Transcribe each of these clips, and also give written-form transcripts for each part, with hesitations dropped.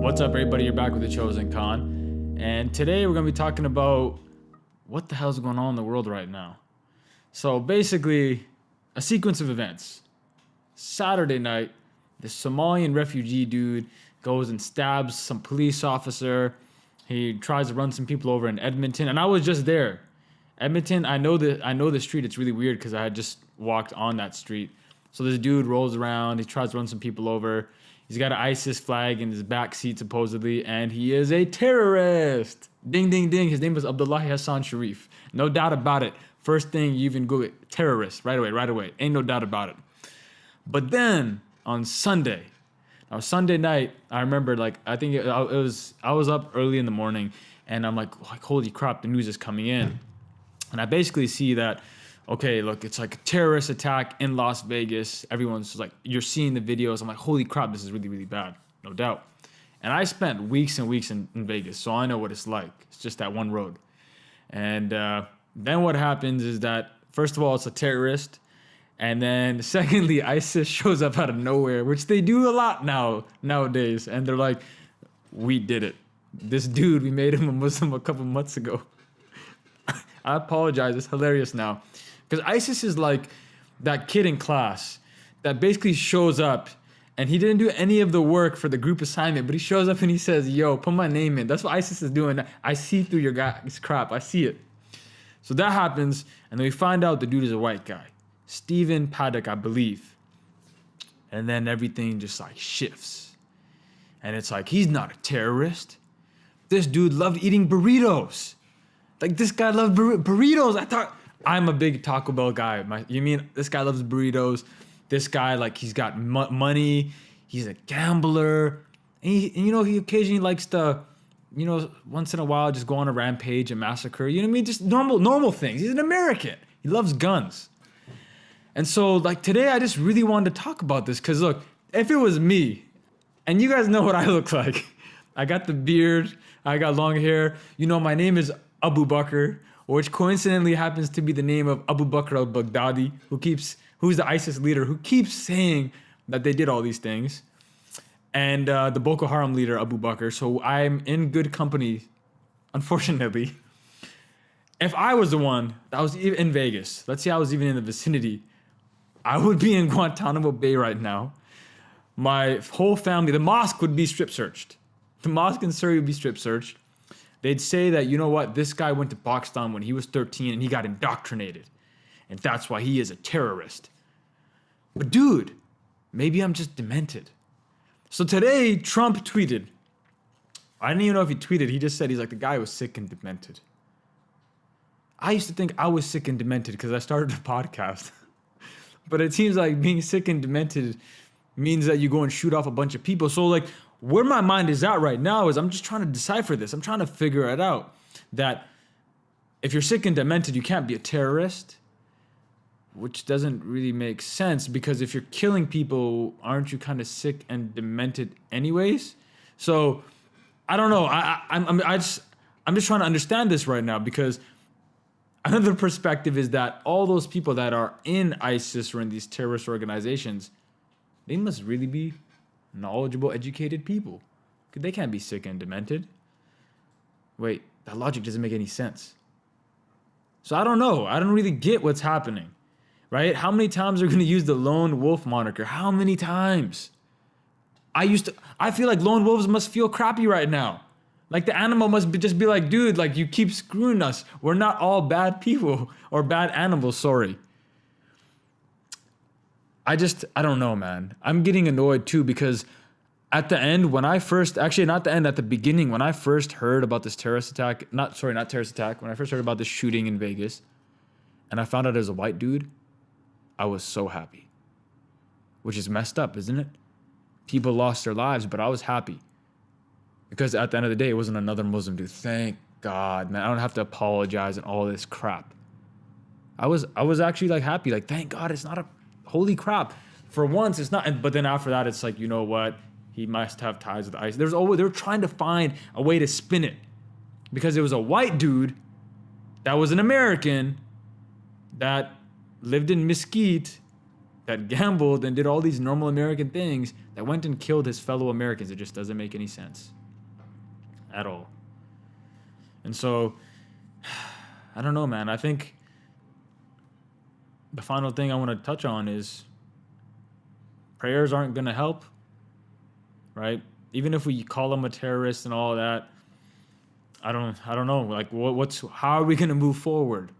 What's up, everybody? You're back with the Chosen Con, and today we're going to be talking about what the hell's going on in the world right now. So basically, a sequence of events. Saturday night, this Somalian refugee dude goes and stabs some police officer. He tries to run some people over in Edmonton, and I was just there. Edmonton, I know the street. It's really weird because I had just walked on that street. So this dude rolls around. He tries to run some people over. He's got an ISIS flag in his back seat, supposedly, and he is a terrorist. Ding, ding, ding. His name was Abdullahi Hassan Sharif. No doubt about it. First thing you even Google it, terrorist, right away. Ain't no doubt about it. But then on Sunday night, I remember I was up early in the morning, and I'm like, holy crap, the news is coming in. And I basically see that, okay, look, it's like a terrorist attack in Las Vegas. Everyone's like, you're seeing the videos. I'm like, holy crap, this is really, really bad. No doubt. And I spent weeks and weeks in Vegas, so I know what it's like. It's just that one road. And then what happens is that, first of all, it's a terrorist. And then secondly, ISIS shows up out of nowhere, which they do a lot nowadays. And they're like, we did it. This dude, we made him a Muslim a couple months ago. I apologize. It's hilarious now. Because ISIS is like that kid in class that basically shows up and he didn't do any of the work for the group assignment, but he shows up and he says, yo, put my name in. That's what ISIS is doing. I see through your guys' crap. I see it. So that happens. And then we find out the dude is a white guy. Stephen Paddock, I believe. And then everything just like shifts. And it's like, he's not a terrorist. This dude loved eating burritos. Like, this guy loved burritos. I thought, I'm a big Taco Bell guy. You mean this guy loves burritos? This guy, like, he's got money. He's a gambler. And he occasionally likes to, once in a while just go on a rampage and massacre. You know what I mean? Just normal things. He's an American. He loves guns. And so, like, today I just really wanted to talk about this because, look, if it was me, and you guys know what I look like. I got the beard. I got long hair. My name is Abubakar, which coincidentally happens to be the name of Abubakar al-Baghdadi, who's the ISIS leader, who keeps saying that they did all these things, and the Boko Haram leader, Abubakar. So I'm in good company, unfortunately. If I was the one that was in Vegas, let's say I was even in the vicinity, I would be in Guantanamo Bay right now. My whole family, the mosque would be strip searched. The mosque in Surrey would be strip searched. They'd say that, you know what, this guy went to Pakistan when he was 13 and he got indoctrinated. And that's why he is a terrorist. But dude, maybe I'm just demented. So today, Trump tweeted. I didn't even know if he tweeted. He just said, he's like, the guy was sick and demented. I used to think I was sick and demented because I started a podcast. But it seems like being sick and demented means that you go and shoot off a bunch of people. So like, where my mind is at right now is I'm just trying to decipher this. I'm trying to figure it out. That if you're sick and demented, you can't be a terrorist, which doesn't really make sense because if you're killing people, aren't you kind of sick and demented anyways? So I don't know. I'm just trying to understand this right now because another perspective is that all those people that are in ISIS or in these terrorist organizations, they must really be knowledgeable, educated people. They can't be sick and demented. Wait, that logic doesn't make any sense. So I don't know. I don't really get what's happening, right? How many times are we going to use the lone wolf moniker? How many times? I feel like lone wolves must feel crappy right now. Like the animal must just be like, dude, like you keep screwing us. We're not all bad people or bad animals, sorry. I don't know, man. I'm getting annoyed too because at the end, when I first heard about this terrorist attack, when I first heard about this shooting in Vegas and I found out it was a white dude, I was so happy. Which is messed up, isn't it? People lost their lives, but I was happy. Because at the end of the day, it wasn't another Muslim dude. Thank God, man. I don't have to apologize and all this crap. I was actually like happy, like thank God it's not a holy crap. For once, it's not. But then after that, it's like, you know what? He must have ties with ISIS. They were trying to find a way to spin it because it was a white dude that was an American that lived in Mesquite that gambled and did all these normal American things that went and killed his fellow Americans. It just doesn't make any sense at all. And so, I don't know, man. I think the final thing I want to touch on is prayers aren't going to help, right? Even if we call him a terrorist and all that, I don't know. Like, how are we going to move forward?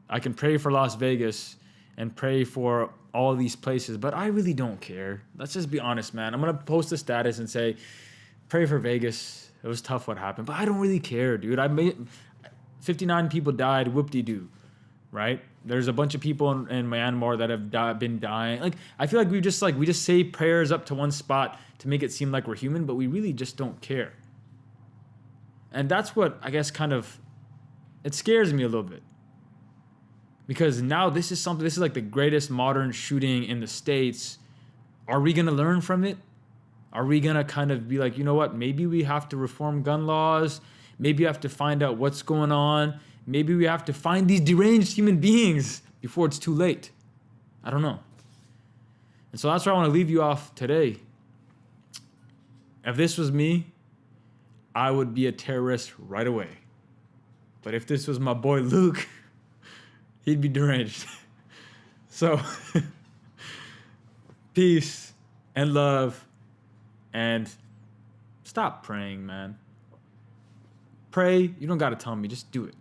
I can pray for Las Vegas and pray for all these places, but I really don't care. Let's just be honest, man. I'm going to post a status and say, pray for Vegas. It was tough what happened, but I don't really care, dude. 59 people died, whoop-de-doo, right? There's a bunch of people in Myanmar that have been dying. Like, I feel like we just say prayers up to one spot to make it seem like we're human, but we really just don't care. And that's what, I guess, it scares me a little bit. Because now this is like the greatest modern shooting in the States. Are we going to learn from it? Are we going to kind of be like, you know what, maybe we have to reform gun laws. Maybe we have to find out what's going on. Maybe we have to find these deranged human beings before it's too late. I don't know. And so that's where I want to leave you off today. If this was me, I would be a terrorist right away. But if this was my boy Luke, he'd be deranged. So, peace and love, and stop praying, man. Pray. You don't got to tell me. Just do it.